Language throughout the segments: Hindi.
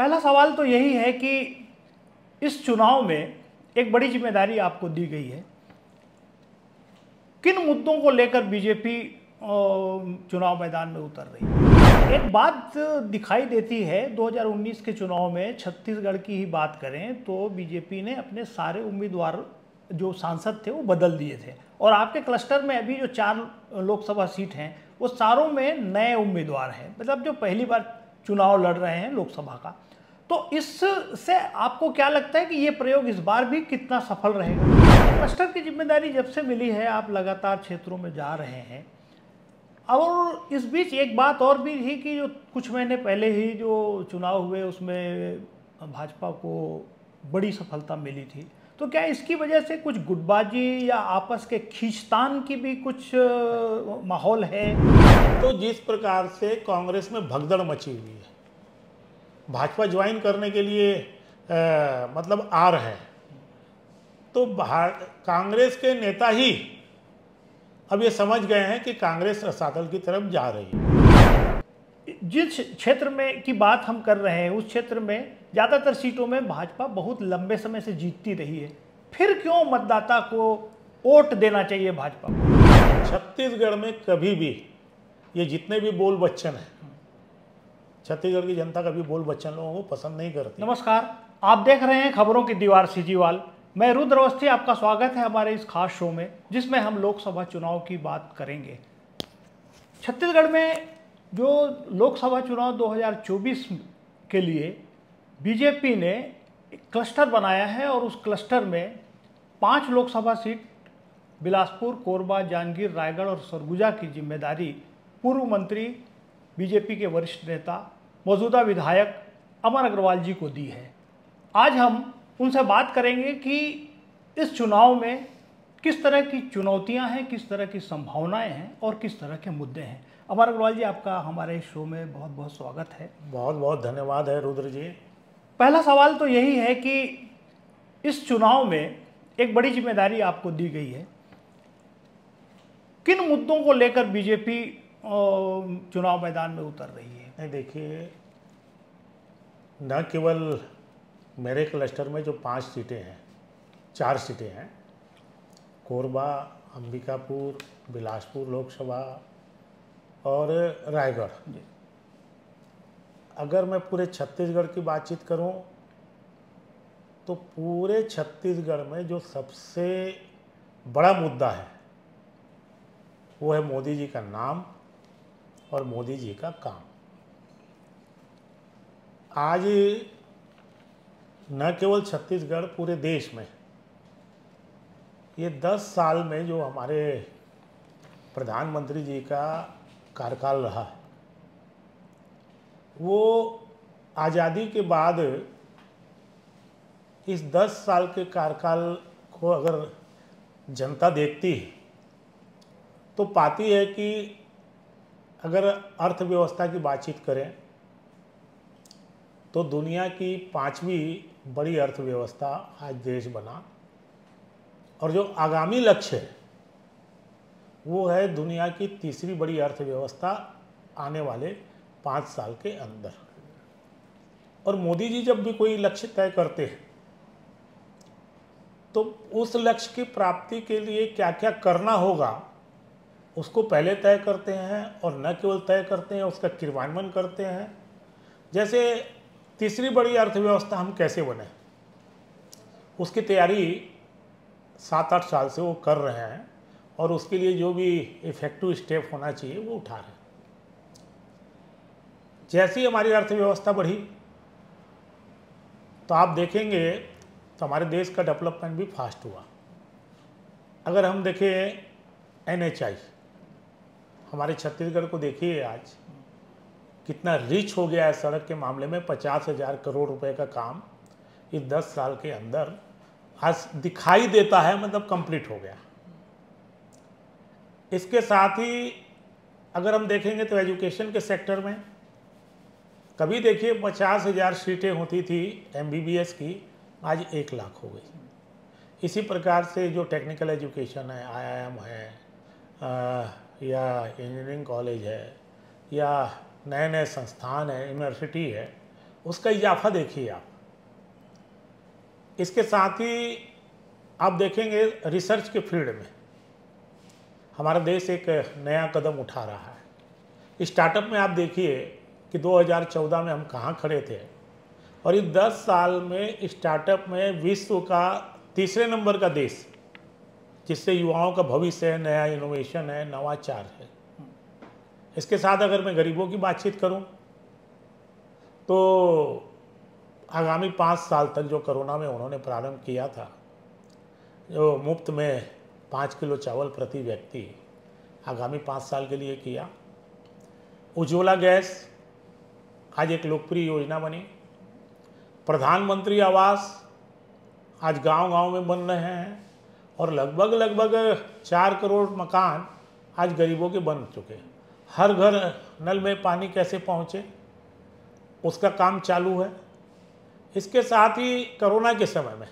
पहला सवाल तो यही है कि इस चुनाव में एक बड़ी जिम्मेदारी आपको दी गई है। किन मुद्दों को लेकर बीजेपी चुनाव मैदान में उतर रही है? एक बात दिखाई देती है, 2019 के चुनाव में छत्तीसगढ़ की ही बात करें तो बीजेपी ने अपने सारे उम्मीदवार जो सांसद थे वो बदल दिए थे और आपके क्लस्टर में अभी जो 4 लोकसभा सीट हैं वो चारों में नए उम्मीदवार हैं, मतलब जो पहली बार चुनाव लड़ रहे हैं लोकसभा का। तो इससे आपको क्या लगता है कि ये प्रयोग इस बार भी कितना सफल रहेगा? क्लस्टर की जिम्मेदारी जब से मिली है आप लगातार क्षेत्रों में जा रहे हैं और इस बीच एक बात और भी थी कि जो कुछ महीने पहले ही जो चुनाव हुए उसमें भाजपा को बड़ी सफलता मिली थी। तो क्या इसकी वजह से कुछ गुटबाजी या आपस के खींचतान की भी कुछ माहौल है? तो जिस प्रकार से कांग्रेस में भगदड़ मची हुई है, भाजपा ज्वाइन करने के लिए मतलब आ रहे हैं, तो कांग्रेस के नेता ही अब ये समझ गए हैं कि कांग्रेस रसातल की तरफ जा रही है। जिस क्षेत्र में की बात हम कर रहे हैं उस क्षेत्र में ज़्यादातर सीटों में भाजपा बहुत लंबे समय से जीतती रही है, फिर क्यों मतदाता को वोट देना चाहिए भाजपा को? छत्तीसगढ़ में कभी भी ये जितने भी बोल बच्चन हैं, छत्तीसगढ़ की जनता कभी बोल बच्चन लोगों को पसंद नहीं करती। नमस्कार, आप देख रहे हैं खबरों की दीवार सीजीवाल। मैं रुद्र अवस्थी, आपका स्वागत है हमारे इस खास शो में जिसमें हम लोकसभा चुनाव की बात करेंगे। छत्तीसगढ़ में जो लोकसभा चुनाव 2024 के लिए बीजेपी ने एक क्लस्टर बनाया है और उस क्लस्टर में 5 लोकसभा सीट बिलासपुर, कोरबा, जांजगीर, रायगढ़ और सरगुजा की जिम्मेदारी पूर्व मंत्री, बीजेपी के वरिष्ठ नेता, मौजूदा विधायक अमर अग्रवाल जी को दी है। आज हम उनसे बात करेंगे कि इस चुनाव में किस तरह की चुनौतियां हैं, किस तरह की संभावनाएं हैं और किस तरह के मुद्दे हैं। अमर अग्रवाल जी, आपका हमारे शो में बहुत बहुत स्वागत है। बहुत बहुत धन्यवाद है रुद्र जी। पहला सवाल तो यही है कि इस चुनाव में एक बड़ी जिम्मेदारी आपको दी गई है। किन मुद्दों को लेकर बीजेपी चुनाव मैदान में उतर रही है? नहीं, देखिए, न केवल मेरे क्लस्टर में जो 5 सीटें हैं, 4 सीटें हैं, कोरबा, अंबिकापुर, बिलासपुर लोकसभा और रायगढ़। अगर मैं पूरे छत्तीसगढ़ की बातचीत करूं तो पूरे छत्तीसगढ़ में जो सबसे बड़ा मुद्दा है वो है मोदी जी का नाम और मोदी जी का काम। आज न केवल छत्तीसगढ़, पूरे देश में ये 10 साल में जो हमारे प्रधानमंत्री जी का कार्यकाल रहा है, वो आज़ादी के बाद इस 10 साल के कार्यकाल को अगर जनता देखती है तो पाती है कि अगर अर्थव्यवस्था की बातचीत करें तो दुनिया की 5वीं बड़ी अर्थव्यवस्था आज देश बना और जो आगामी लक्ष्य है वो है दुनिया की 3री बड़ी अर्थव्यवस्था आने वाले 5 साल के अंदर। और मोदी जी जब भी कोई लक्ष्य तय करते हैं तो उस लक्ष्य की प्राप्ति के लिए क्या क्या करना होगा उसको पहले तय करते हैं और न केवल तय करते हैं, उसका क्रियान्वयन करते हैं। जैसे 3री बड़ी अर्थव्यवस्था हम कैसे बने, उसकी तैयारी 7-8 साल से वो कर रहे हैं और उसके लिए जो भी इफेक्टिव स्टेप होना चाहिए वो उठा रहे हैं। जैसे ही हमारी अर्थव्यवस्था बढ़ी तो आप देखेंगे तो हमारे देश का डेवलपमेंट भी फास्ट हुआ। अगर हम देखें NHI, हमारे छत्तीसगढ़ को देखिए आज कितना रिच हो गया है सड़क के मामले में। 50,000 करोड़ रुपए का काम इस 10 साल के अंदर आज दिखाई देता है, मतलब कंप्लीट हो गया। इसके साथ ही अगर हम देखेंगे तो एजुकेशन के सेक्टर में कभी देखिए 50,000 सीटें होती थी MBBS की, आज 1 लाख हो गई। इसी प्रकार से जो टेक्निकल एजुकेशन है, IIM है या इंजीनियरिंग कॉलेज है या नए नए संस्थान है, यूनिवर्सिटी है, उसका इजाफा देखिए आप। इसके साथ ही आप देखेंगे रिसर्च के फील्ड में हमारा देश एक नया कदम उठा रहा है। स्टार्टअप में आप देखिए कि 2014 में हम कहाँ खड़े थे और इस 10 साल में स्टार्टअप में विश्व का तीसरे नंबर का देश, जिससे युवाओं का भविष्य है, नया इनोवेशन है, नवाचार है। इसके साथ अगर मैं गरीबों की बातचीत करूं तो आगामी 5 साल तक जो कोरोना में उन्होंने प्रारंभ किया था, जो मुफ्त में 5 किलो चावल प्रति व्यक्ति आगामी 5 साल के लिए किया। उज्ज्वला गैस आज एक लोकप्रिय योजना बनी। प्रधानमंत्री आवास आज गांव-गांव में बन रहे हैं और लगभग 4 करोड़ मकान आज गरीबों के बन चुके हैं। हर घर नल में पानी कैसे पहुंचे, उसका काम चालू है। इसके साथ ही कोरोना के समय में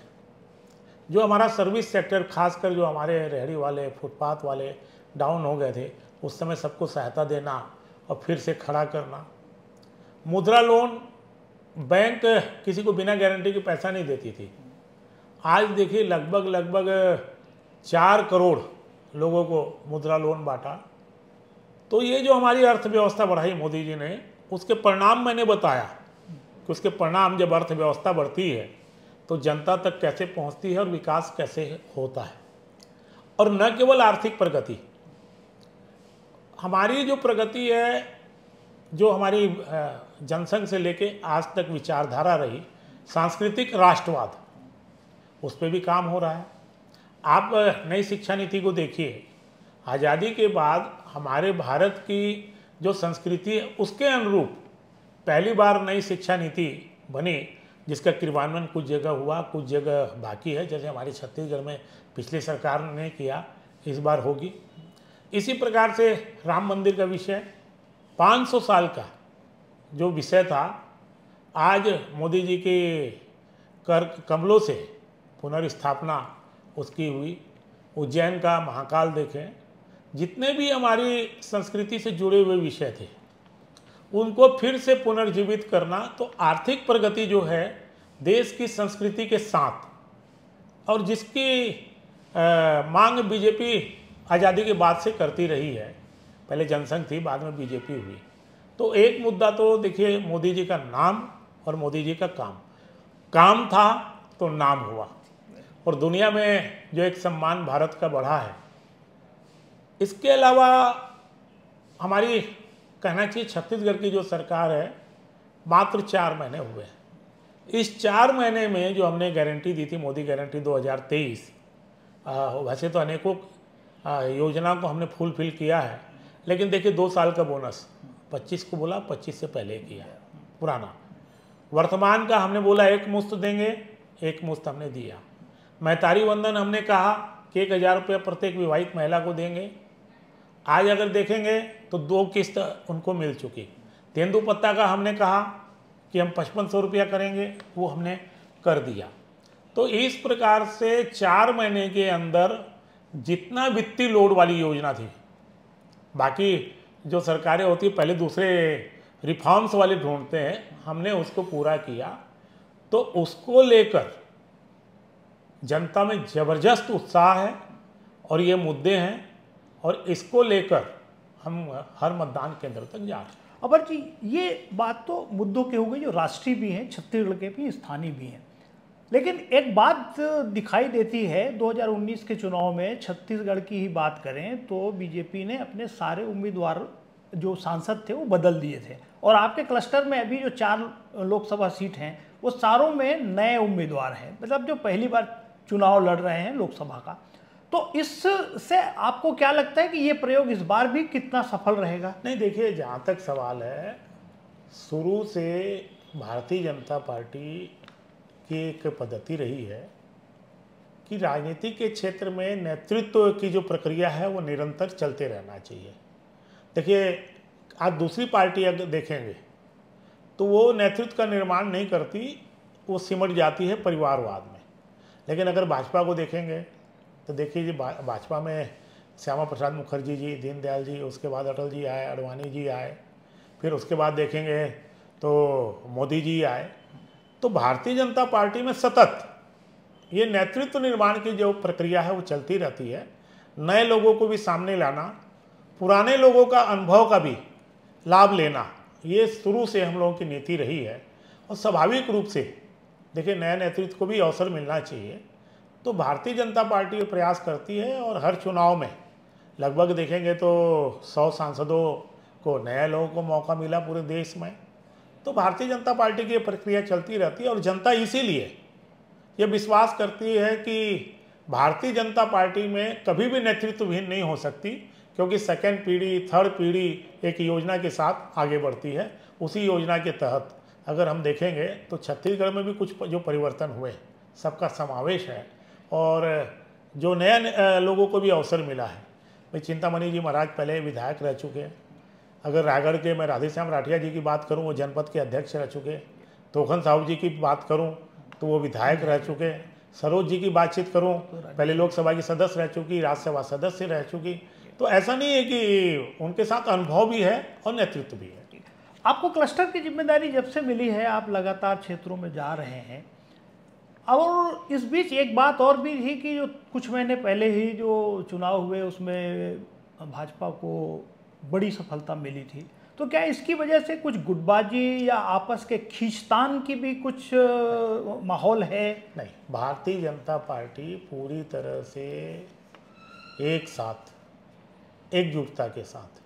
जो हमारा सर्विस सेक्टर, खासकर जो हमारे रेहड़ी वाले, फुटपाथ वाले डाउन हो गए थे, उस समय सबको सहायता देना और फिर से खड़ा करना। मुद्रा लोन, बैंक किसी को बिना गारंटी के पैसा नहीं देती थी। आज देखिए लगभग 4 करोड़ लोगों को मुद्रा लोन बांटा। तो ये जो हमारी अर्थव्यवस्था बढ़ाई मोदी जी ने, उसके परिणाम मैंने बताया कि उसके परिणाम जब अर्थव्यवस्था बढ़ती है तो जनता तक कैसे पहुंचती है और विकास कैसे होता है। और न केवल आर्थिक प्रगति, हमारी जो प्रगति है, जो हमारी जनसंघ से लेके आज तक विचारधारा रही, सांस्कृतिक राष्ट्रवाद, उस पर भी काम हो रहा है। आप नई शिक्षा नीति को देखिए। आज़ादी के बाद हमारे भारत की जो संस्कृति है उसके अनुरूप पहली बार नई शिक्षा नीति बनी, जिसका क्रियान्वयन कुछ जगह हुआ, कुछ जगह बाकी है। जैसे हमारे छत्तीसगढ़ में पिछली सरकार ने किया, इस बार होगी। इसी प्रकार से राम मंदिर का विषय 500 साल का जो विषय था, आज मोदी जी के कर कमलों से पुनर्स्थापना उसकी हुई। उज्जैन का महाकाल देखें, जितने भी हमारी संस्कृति से जुड़े हुए विषय थे उनको फिर से पुनर्जीवित करना। तो आर्थिक प्रगति जो है देश की संस्कृति के साथ, और जिसकी मांग बीजेपी आज़ादी के बाद से करती रही है। पहले जनसंघ थी, बाद में बीजेपी हुई। तो एक मुद्दा तो देखिए मोदी जी का नाम और मोदी जी का काम था तो नाम हुआ, और दुनिया में जो एक सम्मान भारत का बढ़ा है। इसके अलावा हमारी कहना चाहिए छत्तीसगढ़ की जो सरकार है, मात्र 4 महीने हुए हैं। इस 4 महीने में जो हमने गारंटी दी थी, मोदी गारंटी 2023, वैसे तो अनेकों योजना को हमने फुलफिल किया है, लेकिन देखिए 2 साल का बोनस 25 को बोला, 25 से पहले किया पुराना। वर्तमान का हमने बोला एक मुश्त देंगे, एक मुश्त हमने दिया। महतारी वंदन हमने कहा कि 1000 रुपये प्रत्येक विवाहित महिला को देंगे। आज अगर देखेंगे तो 2 किस्त उनको मिल चुकी। तेंदुपत्ता का हमने कहा कि हम 5500 रुपया करेंगे, वो हमने कर दिया। तो इस प्रकार से 4 महीने के अंदर जितना वित्तीय लोड वाली योजना थी, बाकी जो सरकारें होती है पहले दूसरे रिफॉर्म्स वाले ढूंढते हैं, हमने उसको पूरा किया। तो उसको लेकर जनता में ज़बरदस्त उत्साह है और ये मुद्दे हैं, और इसको लेकर हम हर मतदान केंद्र तक जा रहे हैं। अबर जी, ये बात तो मुद्दों के हो गई जो राष्ट्रीय भी हैं, छत्तीसगढ़ के भी, स्थानीय भी हैं। लेकिन एक बात दिखाई देती है, 2019 के चुनाव में छत्तीसगढ़ की ही बात करें तो बीजेपी ने अपने सारे उम्मीदवार जो सांसद थे वो बदल दिए थे, और आपके क्लस्टर में अभी जो 4 लोकसभा सीट हैं वो सारों में नए उम्मीदवार हैं, मतलब जो पहली बार चुनाव लड़ रहे हैं लोकसभा का। तो इससे आपको क्या लगता है कि ये प्रयोग इस बार भी कितना सफल रहेगा? नहीं, देखिए जहाँ तक सवाल है, शुरू से भारतीय जनता पार्टी की एक पद्धति रही है कि राजनीति के क्षेत्र में नेतृत्व की जो प्रक्रिया है वो निरंतर चलते रहना चाहिए। देखिए आज दूसरी पार्टी अगर देखेंगे तो वो नेतृत्व का निर्माण नहीं करती, वो सिमट जाती है परिवारवाद में। लेकिन अगर भाजपा को देखेंगे तो देखिए जी, भाजपा में श्यामा प्रसाद मुखर्जी जी, दीनदयाल जी, उसके बाद अटल जी आए, आडवाणी जी आए, फिर उसके बाद देखेंगे तो मोदी जी आए, तो भारतीय जनता पार्टी में सतत ये नेतृत्व निर्माण की जो प्रक्रिया है वो चलती रहती है। नए लोगों को भी सामने लाना, पुराने लोगों का अनुभव का भी लाभ लेना, ये शुरू से हम लोगों की नीति रही है। और स्वाभाविक रूप से देखिए, नए नेतृत्व को भी अवसर मिलना चाहिए। तो भारतीय जनता पार्टी ये प्रयास करती है और हर चुनाव में लगभग देखेंगे तो 100 सांसदों को, नए लोगों को मौका मिला पूरे देश में। तो भारतीय जनता पार्टी की ये प्रक्रिया चलती रहती है और जनता इसीलिए ये विश्वास करती है कि भारतीय जनता पार्टी में कभी भी नेतृत्वहीन नहीं हो सकती, क्योंकि सेकेंड पीढ़ी, थर्ड पीढ़ी एक योजना के साथ आगे बढ़ती है। उसी योजना के तहत अगर हम देखेंगे तो छत्तीसगढ़ में भी कुछ जो परिवर्तन हुए, सबका समावेश है और जो नए लोगों को भी अवसर मिला है। भाई चिंतामणि जी महाराज पहले विधायक रह चुके हैं। अगर रायगढ़ के मैं राधेश्याम राठिया जी की बात करूं, वो जनपद के अध्यक्ष रह चुके। तोखन साहू जी की बात करूं तो वो विधायक रह चुके। सरोज जी की बातचीत करूं, पहले लोकसभा की सदस्य रह चुकी, राज्यसभा सदस्य रह चुकी। तो ऐसा नहीं है कि उनके साथ अनुभव भी है और नेतृत्व भी है। आपको क्लस्टर की जिम्मेदारी जब से मिली है, आप लगातार क्षेत्रों में जा रहे हैं, और इस बीच एक बात और भी थी कि जो कुछ महीने पहले ही जो चुनाव हुए उसमें भाजपा को बड़ी सफलता मिली थी। तो क्या इसकी वजह से कुछ गुटबाजी या आपस के खींचतान की भी कुछ माहौल है? नहीं, भारतीय जनता पार्टी पूरी तरह से एक साथ, एकजुटता के साथ,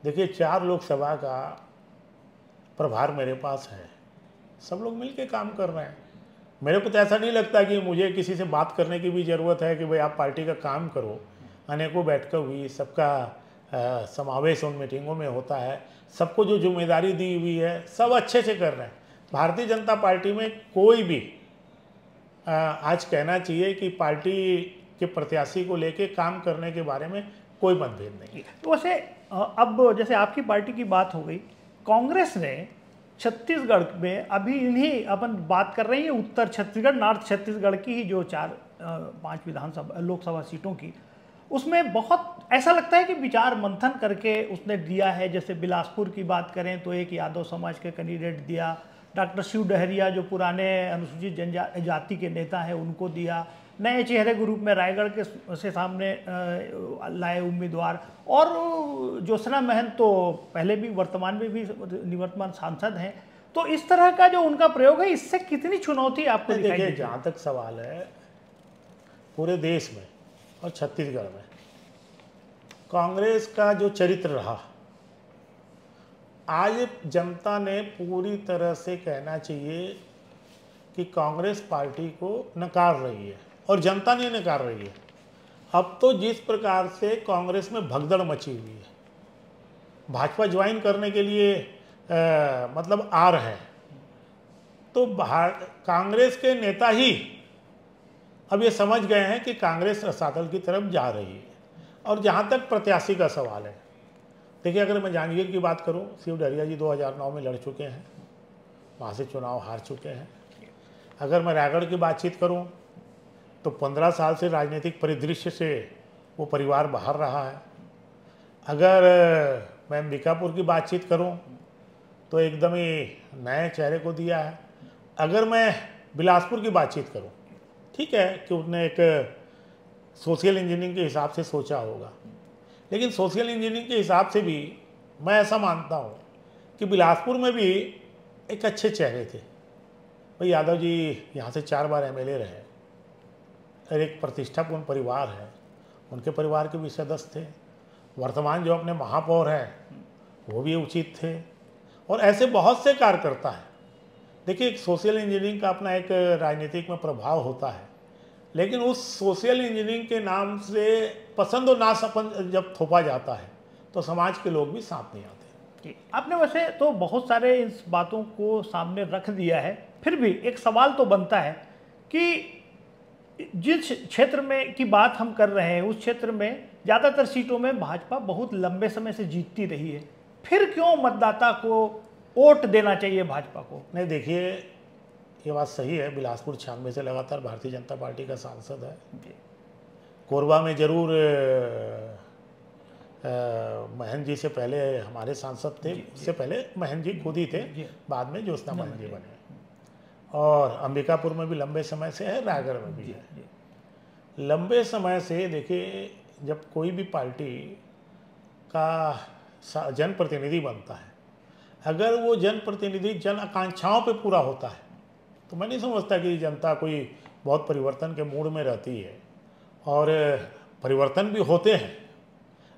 देखिए 4 लोकसभा का प्रभार मेरे पास है, सब लोग मिलके काम कर रहे हैं। मेरे को तो ऐसा नहीं लगता कि मुझे किसी से बात करने की भी ज़रूरत है कि भाई आप पार्टी का काम करो। अनेकों बैठकें हुई, सबका समावेश उन मीटिंगों में होता है, सबको जो जिम्मेदारी दी हुई है सब अच्छे से कर रहे हैं। भारतीय जनता पार्टी में कोई भी आज कहना चाहिए कि पार्टी के प्रत्याशी को लेके काम करने के बारे में कोई मतभेद नहीं। तो वैसे अब जैसे आपकी पार्टी की बात हो गई, कांग्रेस ने छत्तीसगढ़ में अभी इन्हीं अपन बात कर रहे हैं उत्तर छत्तीसगढ़, नॉर्थ छत्तीसगढ़ की ही जो 4-5 विधानसभा लोकसभा सीटों की, उसमें बहुत ऐसा लगता है कि विचार मंथन करके उसने दिया है। जैसे बिलासपुर की बात करें तो एक यादव समाज के कैंडिडेट दिया, डॉक्टर शिव डहरिया जो पुराने अनुसूचित जनजाति के नेता हैं उनको दिया, नए चेहरे के रूप में रायगढ़ के से सामने लाए उम्मीदवार, और ज्योत्सना महंत तो पहले भी वर्तमान में भी निवर्तमान सांसद हैं। तो इस तरह का जो उनका प्रयोग है, इससे कितनी चुनौती आपको दिखाई देती है? जहाँ तक सवाल है, पूरे देश में और छत्तीसगढ़ में कांग्रेस का जो चरित्र रहा, आज जनता ने पूरी तरह से कहना चाहिए कि कांग्रेस पार्टी को नकार रही है और जनता नहीं नकार रही है। अब तो जिस प्रकार से कांग्रेस में भगदड़ मची हुई है, भाजपा ज्वाइन करने के लिए मतलब आ रहे हैं, तो कांग्रेस के नेता ही अब ये समझ गए हैं कि कांग्रेस रसातल की तरफ जा रही है। और जहाँ तक प्रत्याशी का सवाल है, देखिए अगर मैं जांजगीर की बात करूँ, शिव डहरिया जी 2009 में लड़ चुके हैं, वहाँ से चुनाव हार चुके हैं। अगर मैं रायगढ़ की बातचीत करूँ तो 15 साल से राजनीतिक परिदृश्य से वो परिवार बाहर रहा है। अगर मैं अंबिकापुर की बातचीत करूं तो एकदम ही नए चेहरे को दिया है। अगर मैं बिलासपुर की बातचीत करूं, ठीक है कि उसने एक सोशल इंजीनियरिंग के हिसाब से सोचा होगा, लेकिन सोशल इंजीनियरिंग के हिसाब से भी मैं ऐसा मानता हूं कि बिलासपुर में भी एक अच्छे चेहरे थे। भाई यादव जी यहाँ से 4 बार एमएलए रहे और एक प्रतिष्ठापूर्ण परिवार है, उनके परिवार के भी सदस्य थे। वर्तमान जो अपने महापौर हैं वो भी उचित थे, और ऐसे बहुत से कार्यकर्ता हैं। देखिए एक सोशल इंजीनियरिंग का अपना एक राजनीतिक में प्रभाव होता है, लेकिन उस सोशल इंजीनियरिंग के नाम से पसंद और नापसंद जब थोपा जाता है तो समाज के लोग भी साथ नहीं आते। आपने वैसे तो बहुत सारे इस बातों को सामने रख दिया है, फिर भी एक सवाल तो बनता है कि जिस क्षेत्र में की बात हम कर रहे हैं उस क्षेत्र में ज़्यादातर सीटों में भाजपा बहुत लंबे समय से जीतती रही है, फिर क्यों मतदाता को वोट देना चाहिए भाजपा को? नहीं, देखिए ये बात सही है, बिलासपुर 96 से लगातार भारतीय जनता पार्टी का सांसद है। कोरबा में जरूर महन जी से पहले हमारे सांसद थे, उससे पहले महन जी खुद ही थे, बाद में ज्योत्सना महन जी बने। और अंबिकापुर में भी लंबे समय से है, रायगढ़ में भी है। लंबे समय से देखिए, जब कोई भी पार्टी का जनप्रतिनिधि बनता है, अगर वो जनप्रतिनिधि जन आकांक्षाओं पे पूरा होता है तो मैं नहीं समझता कि जनता कोई बहुत परिवर्तन के मूड में रहती है। और परिवर्तन भी होते हैं।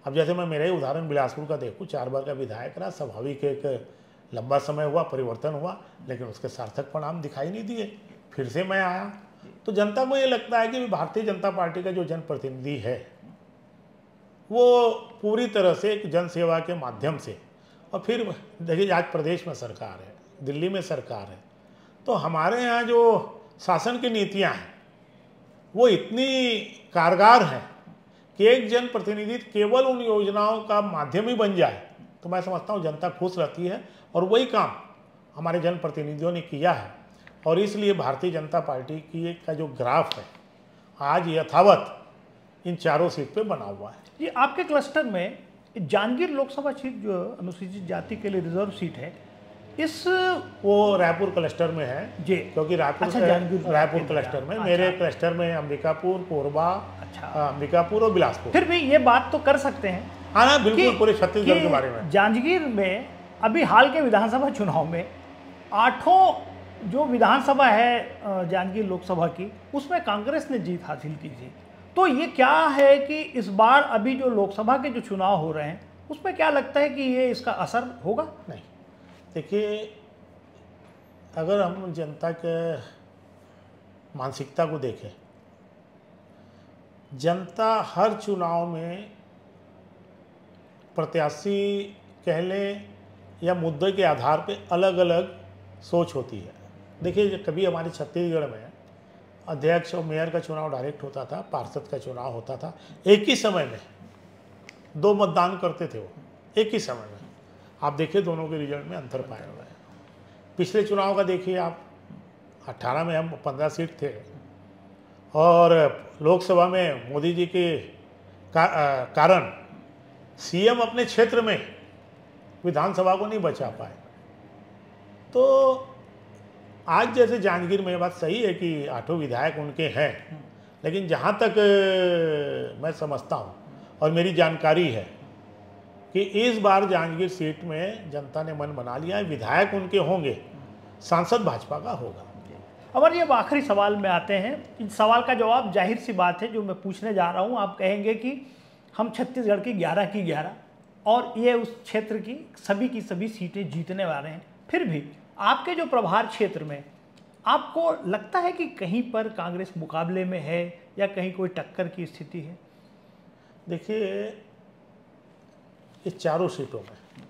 अब जैसे मैं मेरा ही उदाहरण बिलासपुर का देखूँ, 4 बार का विधायक रहा, स्वाभाविक एक लंबा समय हुआ, परिवर्तन हुआ, लेकिन उसके सार्थक परिणाम दिखाई नहीं दिए। फिर से मैं आया, तो जनता को ये लगता है कि भारतीय जनता पार्टी का जो जनप्रतिनिधि है वो पूरी तरह से एक जनसेवा के माध्यम से, और फिर देखिए आज प्रदेश में सरकार है, दिल्ली में सरकार है, तो हमारे यहाँ जो शासन की नीतियाँ हैं वो इतनी कारगर हैं कि एक जनप्रतिनिधि केवल उन योजनाओं का माध्यम ही बन जाए तो मैं समझता हूँ जनता खुश रहती है। और वही काम हमारे जनप्रतिनिधियों ने किया है, और इसलिए भारतीय जनता पार्टी की का जो ग्राफ है आज यथावत इन चारों सीट पे बना हुआ है। ये आपके क्लस्टर में जांजगीर लोकसभा सीट जो अनुसूचित जाति के लिए रिजर्व सीट है, इस वो रायपुर क्लस्टर में है जी, क्योंकि रायपुर रायपुर क्लस्टर में, मेरे क्लस्टर में अंबिकापुर, कोरबा, अंबिकापुर और बिलासपुर। फिर भी ये बात तो कर सकते हैं, हाँ ना, बिल्कुल, पूरे छत्तीसगढ़ के बारे में। जांजगीर में अभी हाल के विधानसभा चुनाव में 8 जो विधानसभा है जांजगीर लोकसभा की, उसमें कांग्रेस ने जीत हासिल की थी। तो ये क्या है कि इस बार अभी जो लोकसभा के जो चुनाव हो रहे हैं उसमें क्या लगता है कि ये इसका असर होगा? नहीं, देखिए, अगर हम जनता के मानसिकता को देखें, जनता हर चुनाव में प्रत्याशी कह लें या मुद्दे के आधार पे अलग अलग सोच होती है। देखिए, कभी हमारे छत्तीसगढ़ में अध्यक्ष और मेयर का चुनाव डायरेक्ट होता था, पार्षद का चुनाव होता था, एक ही समय में 2 मतदान करते थे वो, एक ही समय में। आप देखिए दोनों के रिजल्ट में अंतर पाया हुआ है। पिछले चुनाव का देखिए आप, 18 में हम 15 सीट थे, और लोकसभा में मोदी जी के कारण सीएम अपने क्षेत्र में विधानसभा को नहीं बचा पाए। तो आज जैसे जांजगीर में बात सही है कि 8 विधायक उनके हैं, लेकिन जहाँ तक मैं समझता हूँ और मेरी जानकारी है कि इस बार जांजगीर सीट में जनता ने मन बना लिया है, विधायक उनके होंगे, सांसद भाजपा का होगा। अमर, ये आखिरी सवाल में आते हैं। इस सवाल का जवाब जाहिर सी बात है जो मैं पूछने जा रहा हूँ। आप कहेंगे कि हम छत्तीसगढ़ की 11 की 11 और ये उस क्षेत्र की सभी सीटें जीतने वाले हैं, फिर भी आपके जो प्रभार क्षेत्र में आपको लगता है कि कहीं पर कांग्रेस मुकाबले में है या कहीं कोई टक्कर की स्थिति है? देखिए, इस चारों सीटों में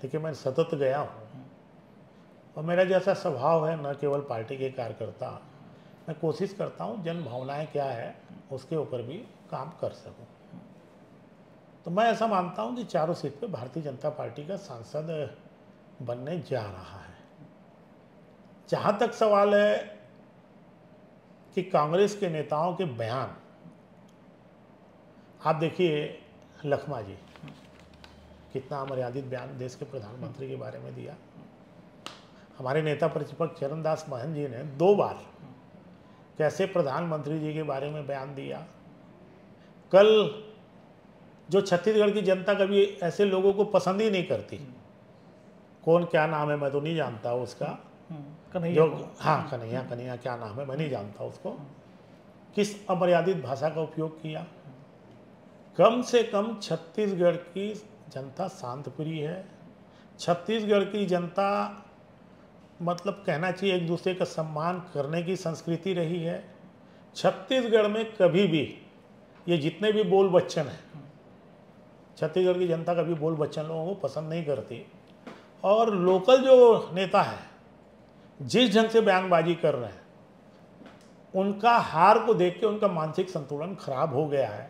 देखिए मैं सतत गया हूँ, और मेरा जैसा स्वभाव है, न केवल पार्टी के कार्यकर्ता, मैं कोशिश करता हूँ जन भावनाएं क्या है उसके ऊपर भी काम कर सकूँ। तो मैं ऐसा मानता हूँ कि चारों सीट पे भारतीय जनता पार्टी का सांसद बनने जा रहा है। जहाँ तक सवाल है कि कांग्रेस के नेताओं के बयान, आप देखिए लखमा जी कितना अमर्यादित बयान देश के प्रधानमंत्री के बारे में दिया। हमारे नेता प्रतिपक्ष चरणदास महन जी ने 2 बार कैसे प्रधानमंत्री जी के बारे में बयान दिया। कल जो छत्तीसगढ़ की जनता कभी ऐसे लोगों को पसंद ही नहीं करती, कौन क्या नाम है मैं तो नहीं जानता उसका, कन्हैया, हाँ कन्हैया क्या नाम है मैं नहीं जानता उसको, किस अमर्यादित भाषा का उपयोग किया। कम से कम छत्तीसगढ़ की जनता शांत प्रिय है। छत्तीसगढ़ की जनता मतलब कहना चाहिए एक दूसरे का सम्मान करने की संस्कृति रही है। छत्तीसगढ़ में कभी भी ये जितने भी बोल बच्चन हैं, छत्तीसगढ़ की जनता कभी बोल बच्चन लोगों को पसंद नहीं करती। और लोकल जो नेता है जिस ढंग से बयानबाजी कर रहे हैं, उनका हार को देख के उनका मानसिक संतुलन खराब हो गया है।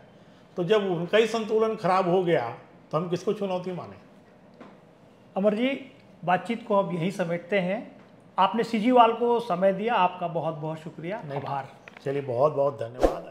तो जब उनका ही संतुलन खराब हो गया तो हम किसको चुनौती माने? अमर जी, बातचीत को अब यहीं समेटते हैं। आपने सीजीवाल को समय दिया, आपका बहुत बहुत शुक्रिया, आभार। चलिए, बहुत बहुत धन्यवाद।